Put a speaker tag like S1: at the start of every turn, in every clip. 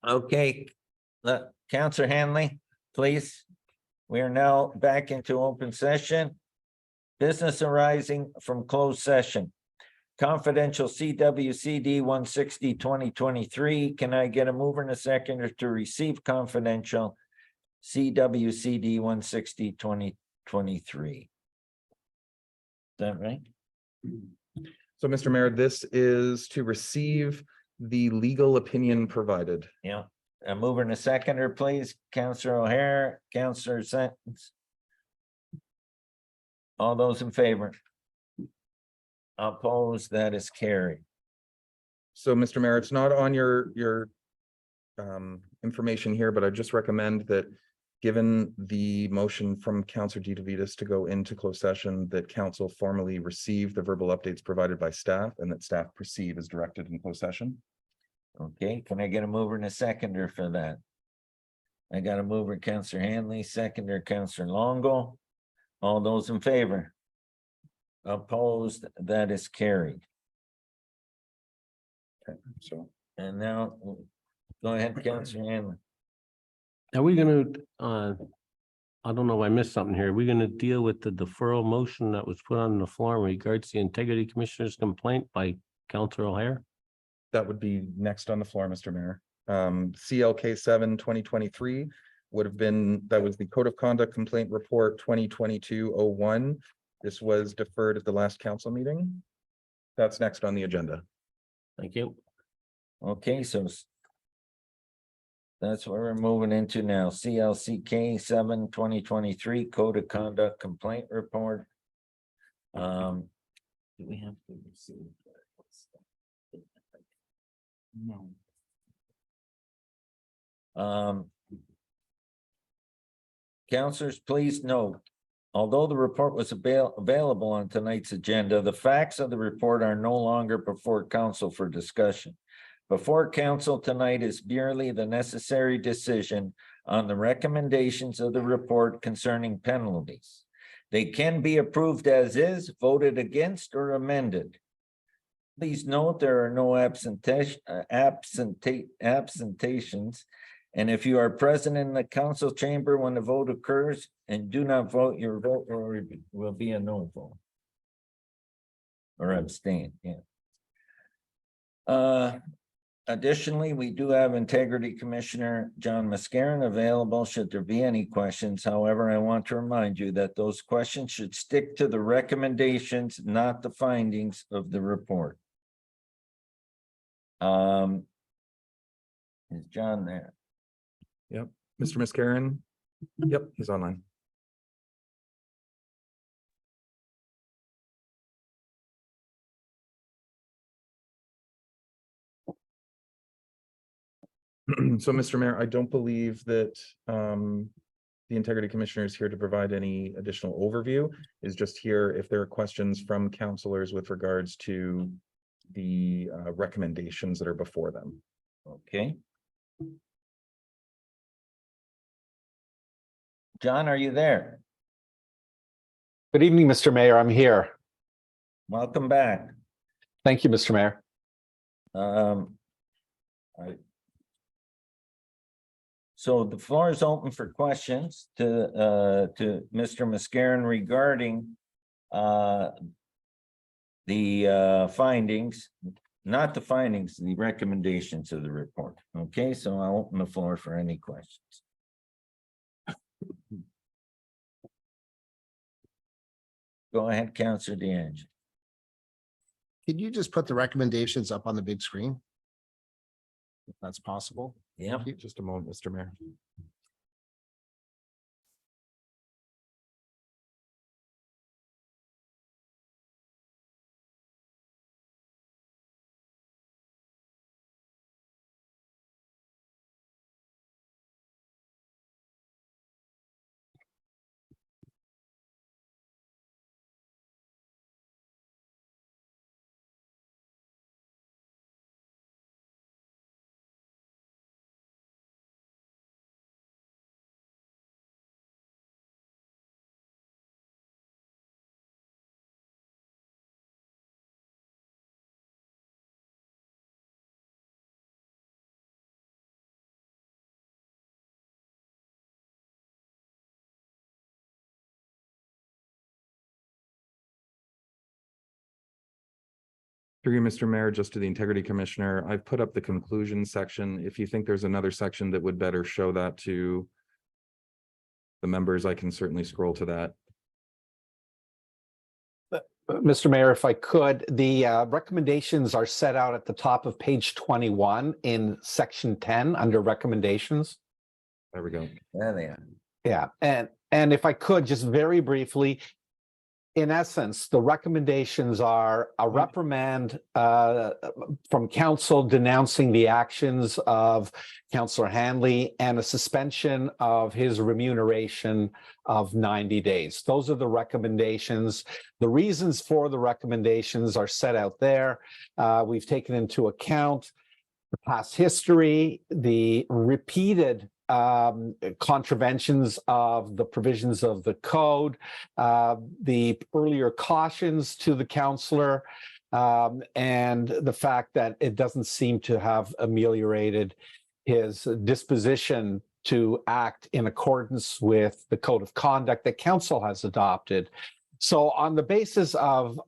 S1: Okay, Councillor Hanley, please. We are now back into open session. Business arising from closed session. Confidential CWCD 160/2023. Can I get a mover and a seconder to receive confidential CWCD 160/2023? Is that right?
S2: So, Mr. Mayor, this is to receive the legal opinion provided.
S1: Yeah. A mover and a seconder, please. Councillor O'Hare, Councillor Sentence. All those in favor? Opposed, that is carried.
S2: So, Mr. Mayor, it's not on your information here, but I just recommend that given the motion from Councillor DeVitas to go into closed session, that council formally receive the verbal updates provided by staff and that staff proceed as directed in closed session.
S1: Okay, can I get a mover and a seconder for that? I got a mover, Councillor Hanley, seconder, Councillor Longo. All those in favor? Opposed, that is carried.
S2: Okay, so
S1: And now, go ahead, Councillor Hanley.
S3: Are we gonna, I don't know if I missed something here. Are we gonna deal with the deferral motion that was put on the floor in regards to the integrity commissioner's complaint by Councillor O'Hare?
S2: that would be next on the floor, Mr. Mayor. CLK 7/2023 would have been, that was the Code of Conduct Complaint Report 2022-01. This was deferred at the last council meeting. That's next on the agenda.
S3: Thank you.
S1: Okay, so that's what we're moving into now. CLCK 7/2023 Code of Conduct Complaint Report. Do we have to receive? No. Councilors, please note, although the report was available on tonight's agenda, the facts of the report are no longer before council for discussion. Before council tonight is merely the necessary decision on the recommendations of the report concerning penalties. They can be approved as is, voted against, or amended. Please note there are no absentations, and if you are present in the council chamber when the vote occurs and do not vote, your vote will be a no vote. Or abstain, yeah. Additionally, we do have Integrity Commissioner John Mascarin available should there be any questions. However, I want to remind you that those questions should stick to the recommendations, not the findings of the report. Is John there?
S2: Yep. Mr. Mascarin? Yep, he's online. So, Mr. Mayor, I don't believe that the Integrity Commissioner is here to provide any additional overview. Is just here if there are questions from councilors with regards to the recommendations that are before them.
S1: Okay. John, are you there?
S4: Good evening, Mr. Mayor. I'm here.
S1: Welcome back.
S4: Thank you, Mr. Mayor.
S1: So the floor is open for questions to Mr. Mascarin regarding the findings, not the findings, the recommendations of the report. Okay, so I'll open the floor for any questions. Go ahead, Councillor DeAngelo.
S5: Could you just put the recommendations up on the big screen? If that's possible.
S1: Yeah.
S2: Just a moment, Mr. Mayor. Through you, Mr. Mayor, just to the Integrity Commissioner, I've put up the conclusion section. If you think there's another section that would better show that to the members, I can certainly scroll to that.
S4: Mr. Mayor, if I could, the recommendations are set out at the top of page 21 in section 10 under recommendations.
S2: There we go.
S1: There they are.
S4: Yeah, and if I could, just very briefly, in essence, the recommendations are a reprimand from council denouncing the actions of Councillor Hanley and a suspension of his remuneration of 90 days. Those are the recommendations. The reasons for the recommendations are set out there. We've taken into account the past history, the repeated contraventions of the provisions of the code, the earlier cautions to the counselor, and the fact that it doesn't seem to have ameliorated his disposition to act in accordance with the code of conduct that council has adopted. So on the basis of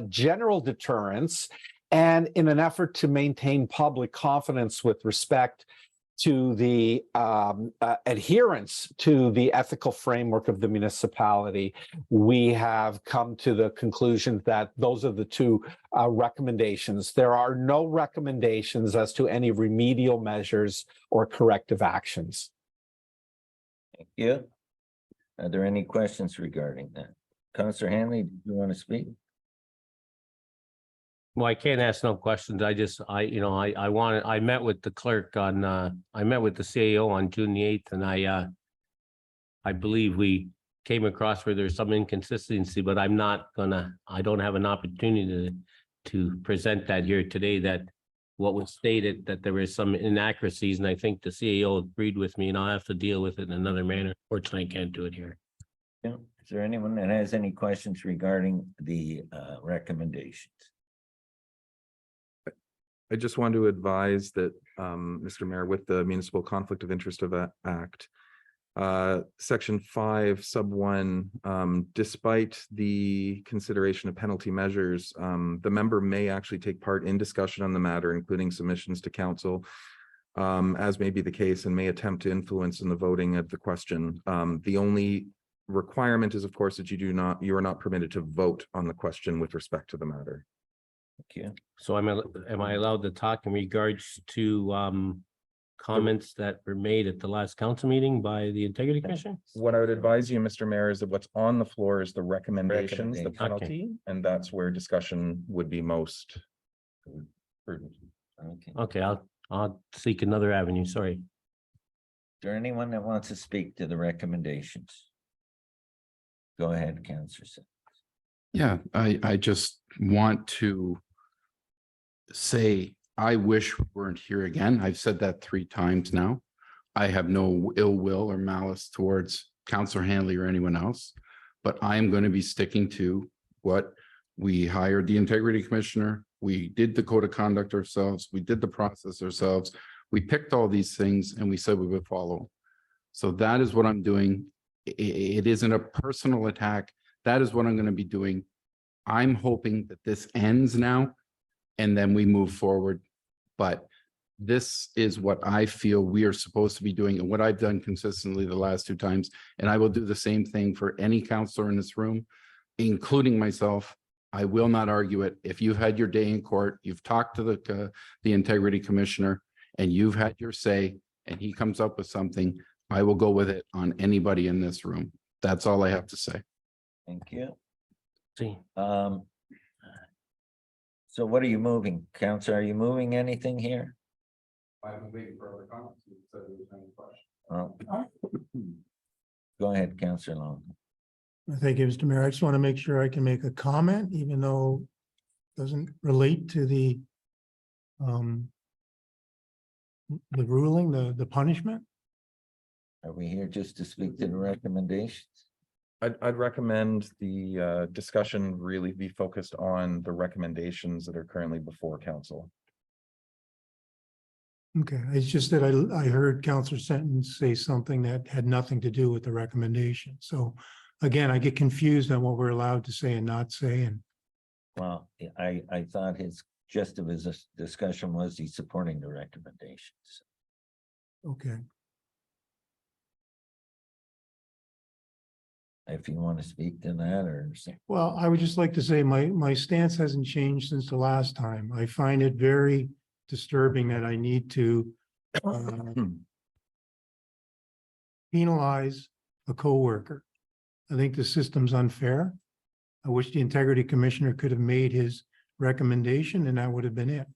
S4: general deterrence and in an effort to maintain public confidence with respect to the adherence to the ethical framework of the municipality, we have come to the conclusion that those are the two recommendations. There are no recommendations as to any remedial measures or corrective actions.
S1: Thank you. Are there any questions regarding that? Councillor Hanley, do you want to speak?
S3: Well, I can't ask no questions. I met with the clerk on, I met with the CAO on June the 8th, and I believe we came across where there's some inconsistency, but I don't have an opportunity to present that here today, that what was stated, that there was some inaccuracies, and I think the CAO agreed with me, and I'll have to deal with it in another manner. Fortunately, I can't do it here.
S1: Yeah. Is there anyone that has any questions regarding the recommendations?
S2: I just want to advise that, Mr. Mayor, with the Municipal Conflict of Interest Act, Section 5, Sub 1, despite the consideration of penalty measures, the member may actually take part in discussion on the matter, including submissions to council, as may be the case, and may attempt to influence in the voting of the question. The only requirement is, of course, that you are not permitted to vote on the question with respect to the matter.
S1: Thank you.
S3: So am I allowed to talk in regards to comments that were made at the last council meeting by the Integrity Commission?
S2: What I would advise you, Mr. Mayor, is that what's on the floor is the recommendations, the
S1: Recommendation.
S2: penalty, and that's where discussion would be most prudent.
S1: Okay. Is
S3: Okay, I'll seek another avenue. Sorry.
S1: there anyone that wants to speak to the recommendations? Go ahead, Councillor.
S6: Yeah, I just want to say, I wish we weren't here again. I've said that 3 times now. I have no ill will or malice towards Councillor Hanley or anyone else, but I am going to be sticking to what we hired the Integrity Commissioner. We did the code of conduct ourselves. We did the process ourselves. We picked all these things and we said we would follow. So that is what I'm doing. It isn't a personal attack. That is what I'm going to be doing. I'm hoping that this ends now and then we move forward. But this is what I feel we are supposed to be doing and what I've done consistently the last 2 times. And I will do the same thing for any counselor in this room, including myself. I will not argue it. If you've had your day in court, you've talked to the Integrity Commissioner and you've had your say and he comes up with something, I will go with it on anybody in this room. That's all I have to say.
S1: Thank you.
S3: See,
S1: So what are you moving, Councillor? Are you moving anything here?
S6: I'm waiting for other comments.
S1: Oh. Go ahead, Councillor Long.
S7: Thank you, Mr. Mayor. I just want to make sure I can make a comment, even though it doesn't relate to the ruling, the punishment.
S1: Are we here just to speak to the recommendations?
S2: I'd recommend the discussion really be focused on the recommendations that are currently before council.
S7: Okay, it's just that I heard Councillor Senton say something that had nothing to do with the recommendation. So again, I get confused on what we're allowed to say and not say. And
S1: Well, I thought his gist of his discussion was he's supporting the recommendations.
S7: Okay.
S1: If you want to speak to that or say,
S7: Well, I would just like to say my stance hasn't changed since the last time. I find it very disturbing that I need to penalize a coworker. I think the system's unfair. I wish the integrity commissioner could have made his recommendation and that would have been it.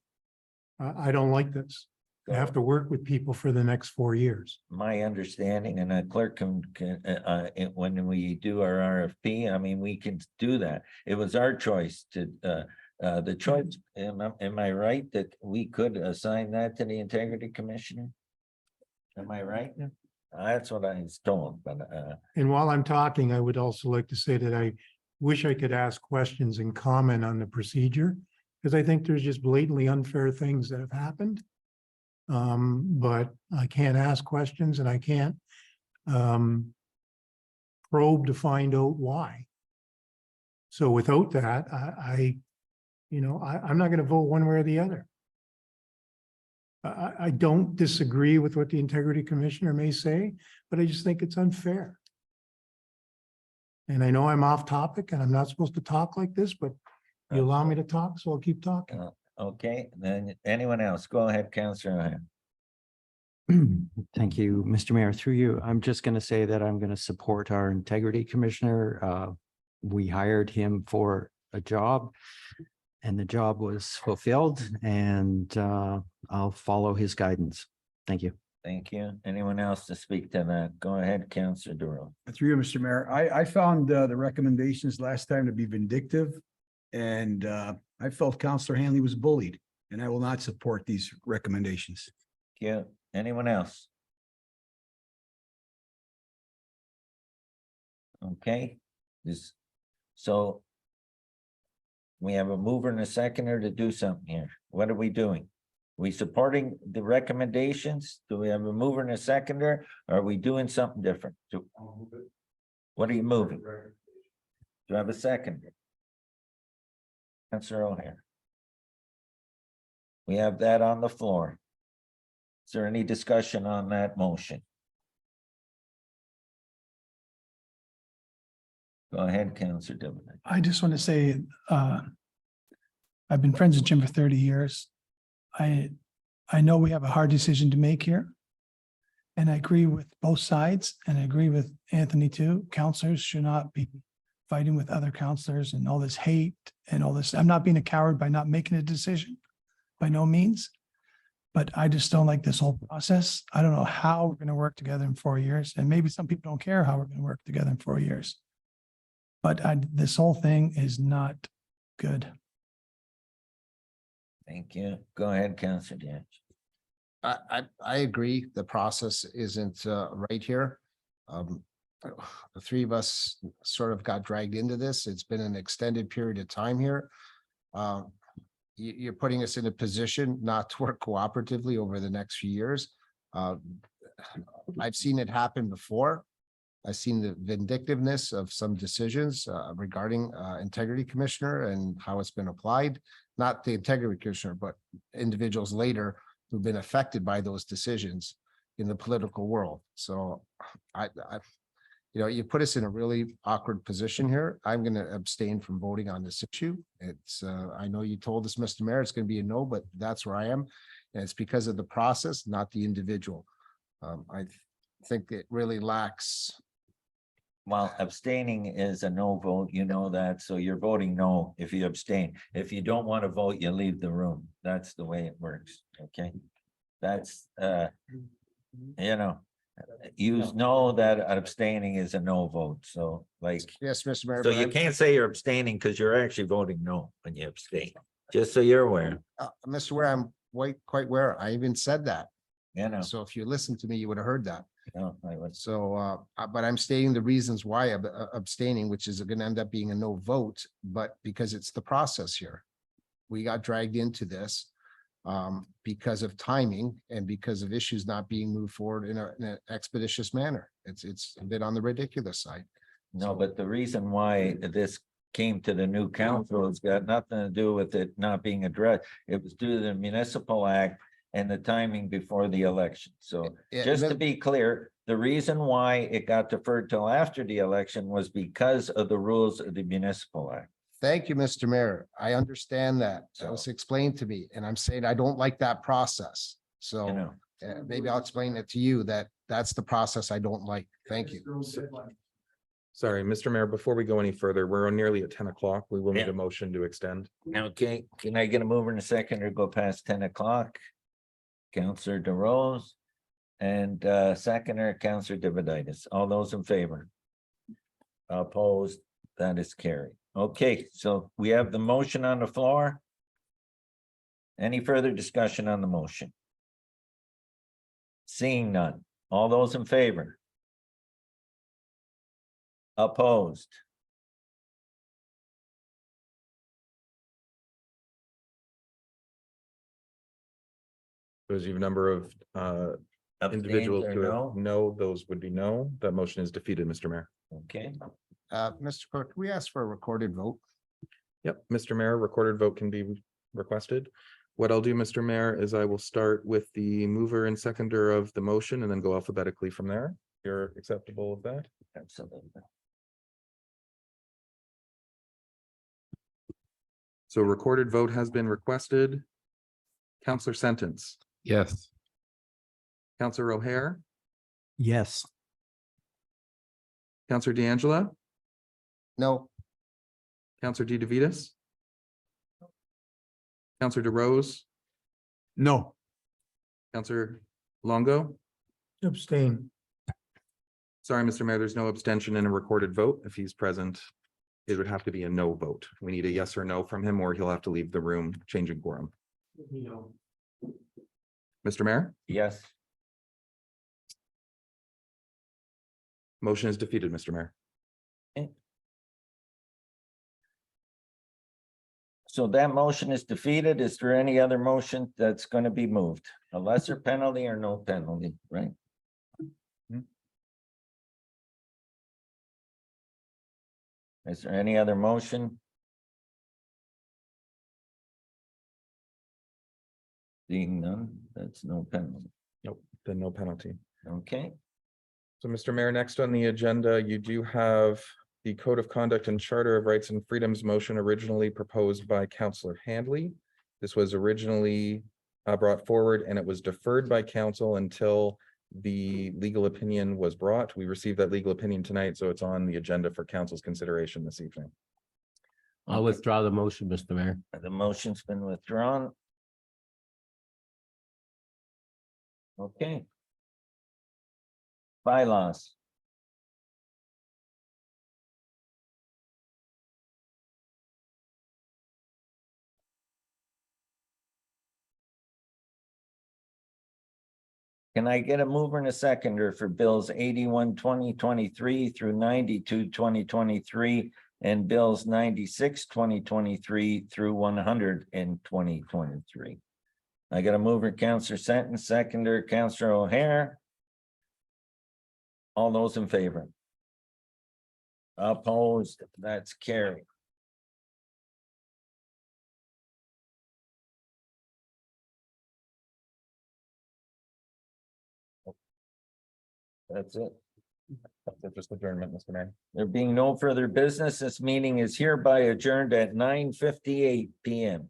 S7: I don't like this. I have to work with people for the next 4 years.
S1: my understanding, and a clerk when we do our RFP, I mean, we can do that. It was our choice to, the choice, am I right that we could assign that to the integrity commissioner? Am I right? That's what I was told, but,
S7: And while I'm talking, I would also like to say that I wish I could ask questions and comment on the procedure, because I think there's just blatantly unfair things that have happened. But I can't ask questions and I can't probe to find out why. So without that, I'm not going to vote one way or the other. I don't disagree with what the integrity commissioner may say, but I just think it's unfair. And I know I'm off topic and I'm not supposed to talk like this, but you allow me to talk, so I'll keep talking.
S1: okay, then anyone else? Go ahead, Councillor Ryan.
S8: Thank you, Mr. Mayor. Through you, I'm just going to say that I'm going to support our integrity commissioner. We hired him for a job and the job was fulfilled and I'll follow his guidance. Thank you.
S1: Thank you. Anyone else to speak to that? Go ahead, Councillor Thorold.
S9: Through you, Mr. Mayor, I found the recommendations last time to be vindictive. And I felt Councillor Hanley was bullied and I will not support these recommendations.
S1: Yeah, anyone else? Okay, so we have a mover and a seconder to do something here. What are we doing? We supporting the recommendations? Do we have a mover and a seconder? Or are we doing something different? What are you moving? Do I have a seconder? Councillor O'Hare. We have that on the floor. Is there any discussion on that motion? Go ahead, Councillor Dominic.
S10: I just want to say, I've been friends with Jim for 30 years. I know we have a hard decision to make here. And I agree with both sides and I agree with Anthony too. Counselors should not be fighting with other counselors and all this hate and all this. I'm not being a coward by not making a decision, by no means. But I just don't like this whole process. I don't know how we're going to work together in 4 years. And maybe some people don't care how we're going to work together in 4 years. But this whole thing is not good.
S1: Thank you. Go ahead, Councillor Diaz.
S5: I agree. The process isn't right here. The three of us sort of got dragged into this. It's been an extended period of time here. You're putting us in a position not to work cooperatively over the next few years. I've seen it happen before. I've seen the vindictiveness of some decisions regarding integrity commissioner and how it's been applied. Not the integrity commissioner, but individuals later who've been affected by those decisions in the political world. So you put us in a really awkward position here. I'm going to abstain from voting on this issue. It's I know you told us, Mr. Mayor, it's going to be a no, but that's where I am. And it's because of the process, not the individual. I think it really lacks.
S1: Well, abstaining is a no vote, you know that, so you're voting no if you abstain. If you don't want to vote, you leave the room. That's the way it works, okay? That's, you know that abstaining is a no vote, so like.
S5: Yes, Mr. Mayor.
S1: So
S5: but
S1: you can't say you're abstaining because you're actually voting no when you abstain, just so you're aware,
S5: Mr. Ware, I'm quite aware. I even said that.
S1: So,
S5: So if you listened to me, you would have heard that.
S1: I was.
S5: So, but I'm stating the reasons why I'm abstaining, which is going to end up being a no vote, but because it's the process here. We got dragged into this because of timing and because of issues not being moved forward in an expeditious manner. It's a bit on the ridiculous side.
S1: No, but the reason why this came to the new council. It's got nothing to do with it not being addressed. It was due to the municipal act and the timing before the election. So just to be clear, the reason why it got deferred till after the election was because of the rules of the municipal act.
S5: Thank you, Mr. Mayor. I understand that. That was explained to me, and I'm saying I don't like that process.
S1: You
S5: So
S1: know,
S5: maybe I'll explain it to you that that's the process I don't like. Thank you.
S2: Sorry, Mr. Mayor, before we go any further, we're nearly at 10 o'clock. We will need
S1: Yeah.
S2: a motion to extend.
S1: okay, can I get a mover in a second or go past 10 o'clock? Counselor DeRose and seconder, Counselor Dividitis. All those in favor? Opposed? That is carried. Okay, so we have the motion on the floor. Any further discussion on the motion? Seeing none. All those in favor? Opposed?
S2: There's a number of individuals
S1: Abstains
S2: who
S1: or
S2: have
S1: no?
S2: no, those would be no. That motion is defeated, Mr. Mayor.
S1: Okay,
S5: Mr. Clerk, we ask for a recorded vote.
S2: Yep, Mr. Mayor, recorded vote can be requested. What I'll do, Mr. Mayor, is I will start with the mover and seconder of the motion and then go alphabetically from there. You're acceptable of that?
S1: absolutely.
S2: So recorded vote has been requested. Counselor Sentence,
S6: Yes.
S2: Counselor O'Hare,
S8: Yes.
S2: Counselor D'Angela,
S5: No,
S2: Counselor DeVitis, Counselor DeRose,
S9: No.
S2: Counselor Longo.
S7: Abstain.
S2: Sorry, Mr. Mayor, there's no abstention in a recorded vote. If he's present, it would have to be a no vote. We need a yes or no from him, or he'll have to leave the room, changing quorum. Mr. Mayor,
S1: Yes,
S2: motion is defeated, Mr. Mayor.
S1: so that motion is defeated. Is there any other motion that's going to be moved? A lesser penalty or no penalty, right? Is there any other motion? Seeing none, that's no penalty.
S2: Nope, then no penalty.
S1: Okay,
S2: So, Mr. Mayor, next on the agenda, you do have the Code of Conduct and Charter of Rights and Freedoms motion originally proposed by Councillor Handley. This was originally brought forward and it was deferred by council until the legal opinion was brought. We received that legal opinion tonight, so it's on the agenda for council's consideration this evening.
S3: I'll withdraw the motion, Mr. Mayor.
S1: the motion's been withdrawn. Okay. Bylaws. Can I get a mover and a seconder for bills 81, 2023 through 92, 2023, and bills 96, 2023 through 100 in 2023? I got a mover, Counselor Sentence, seconder, Counselor O'Hare. All those in favor? Opposed, that's carried. That's it.
S2: That's just adjournment, Mr. Mayor.
S1: There being no further business, this meeting is hereby adjourned at 9:58 PM.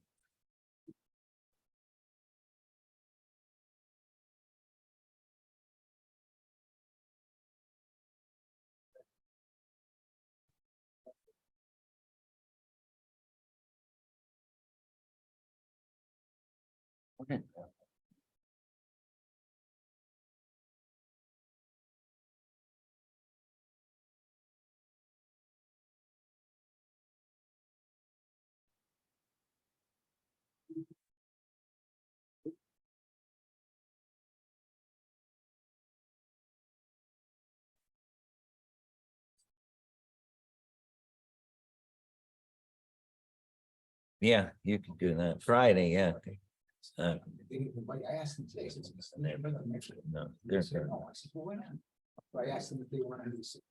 S1: Okay. Yeah, you can do that Friday, yeah. I asked them today. No, they're-
S9: I asked them if they wanted to.